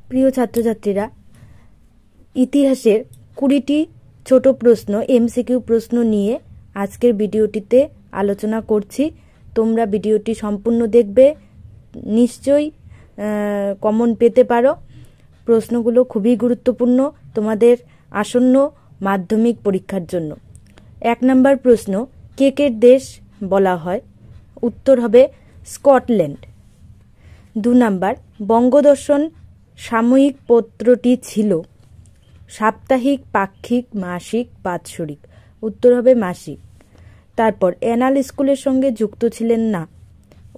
প্রিয় ছাত্রছাত্রীরা, ইতিহাসের 20টি ছোট প্রশ্ন এমসিকিউ প্রশ্ন নিয়ে আজকের ভিডিওটিতে আলোচনা করছি। তোমরা ভিডিওটি সম্পূর্ণ দেখবে, নিশ্চয়ই কমন পেতে পারো। প্রশ্নগুলো খুবই গুরুত্বপূর্ণ তোমাদের আসন্ন মাধ্যমিক পরীক্ষার জন্য। 1 নম্বর প্রশ্ন, কেকের দেশ বলা হয়? উত্তর হবে স্কটল্যান্ড। 2 নম্বর, বঙ্গদর্শন সাময়িক পত্রটি ছিল সাপ্তাহিক, পাক্ষিক, মাসিক, বাৎসরিক? উত্তর হবে মাসিক। তারপর অ্যানাল স্কুলের সঙ্গে যুক্ত ছিলেন না?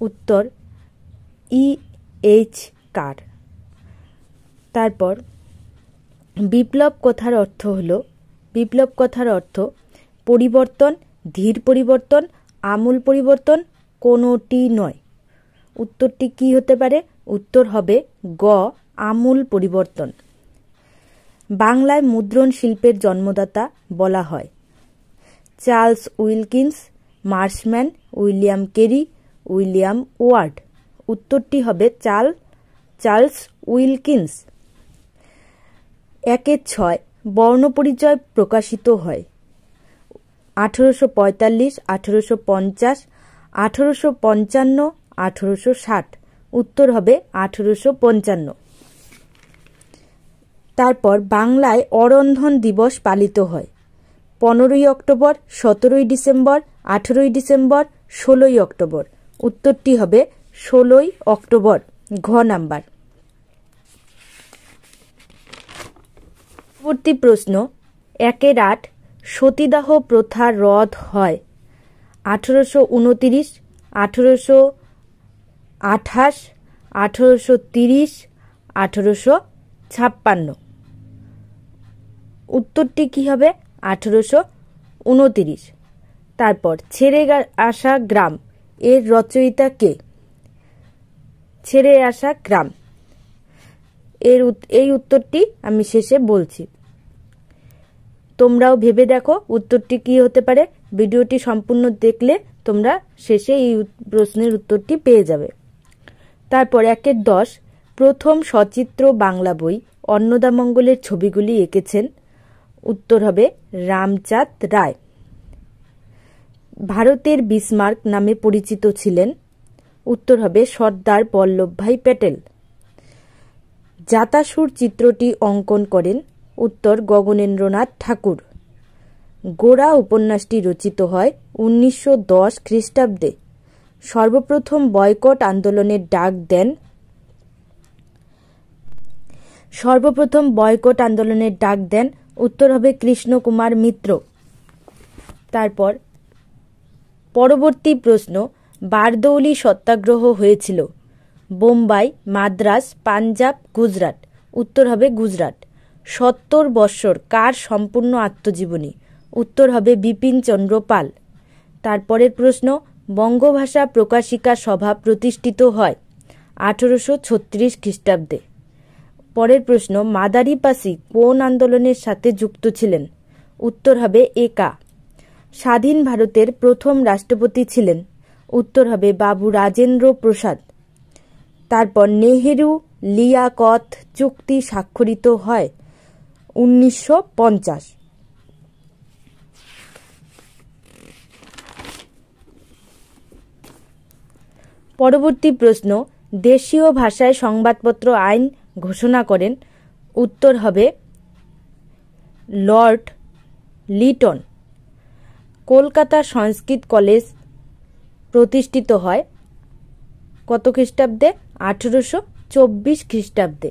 উত্তর EH কার। তারপর বিপ্লব কথার অর্থ হলো, বিপ্লব কথার অর্থ পরিবর্তন, ধীর পরিবর্তন, আমূল পরিবর্তন, কোনোটি নয়। উত্তরটি কি হতে পারে? উত্তর হবে গ, আমূল পরিবর্তন। বাংলায় মুদ্রণ শিল্পের জন্মদাতা বলা হয়? Charles Wilkins, Marshman, William Carey, William word? উত্তরটি হবে চার্লস উইলকিন্স। 1-6 বর্ণপরিচয় প্রকাশিত হয় 1845, 1850, 1855, 1860? উত্তর হবে 1855। তারপর বাংলায় অরন্ধন দিবস পালিত হয় 15ই অক্টোবর, 17ই ডিসেম্বর, 18ই ডিসেম্বর, 16ই অক্টোবর? উত্তরটি হবে 16ই অক্টোবর, ঘ নাম্বার। পরবর্তী প্রশ্ন, 1-8 সতীদাহ প্রথা রদ হয় 1829, 1828, 1830, 1856? উত্তরটি কি হবে? 1829। তারপর ছেড়ে আসা গ্রাম এর রচয়িতা কে? ছেড়ে আসা গ্রাম, এই উত্তরটি আমি শেষে বলছি। তোমরাও ভেবে দেখো উত্তরটি কি হতে পারে। ভিডিওটি সম্পূর্ণ দেখলে তোমরা শেষে এই প্রশ্নের উত্তরটি পেয়ে যাবে। তারপর 1-10 প্রথম সচিত্র বাংলা বই অন্নদামঙ্গলের ছবিগুলি এঁকেছেন? উত্তর হবে রামচাঁদ রায়। ভারতের বিসমার্ক নামে পরিচিত ছিলেন? উত্তর হবে সর্দার বল্লভভাই প্যাটেল। জাতাসুর চিত্রটি অঙ্কন করেন? উত্তর গগনেন্দ্রনাথ ঠাকুর। গোরা উপন্যাসটি রচিত হয় 1910 খ্রিস্টাব্দে। সর্বপ্রথম বয়কট আন্দোলনের ডাক দেন? সর্বপ্রথম বয়কট আন্দোলনের ডাক দেন? উত্তর হবে কৃষ্ণকুমার মিত্র। তারপর পরবর্তী প্রশ্ন, বারদৌলি সত্যাগ্রহ হয়েছিল বোম্বাই, মাদ্রাজ, পাঞ্জাব, গুজরাট? উত্তর হবে গুজরাট। 70 বৎসর কার সম্পূর্ণ আত্মজীবনী? উত্তর হবে বিপিনচন্দ্র পাল। তারপরের প্রশ্ন, বঙ্গভাষা প্রকাশিকা সভা প্রতিষ্ঠিত হয় 1836 খ্রিস্টাব্দে। পরের প্রশ্ন, মাদারিপাসি কোন আন্দোলনের সাথে যুক্ত ছিলেন? উত্তর হবে একা। স্বাধীন ভারতের প্রথম রাষ্ট্রপতি ছিলেন? উত্তর হবে বাবু রাজেন্দ্র প্রসাদ। তারপর নেহেরু লিয়াকত চুক্তি স্বাক্ষরিত হয় 1950। পরবর্তী প্রশ্ন, দেশীয় ভাষায় সংবাদপত্র আইন ঘোষণা করেন? উত্তর হবে লর্ড লিটন। কলকাতা সংস্কৃত কলেজ প্রতিষ্ঠিত হয় কত খ্রিস্টাব্দে? 1824 খ্রিস্টাব্দে।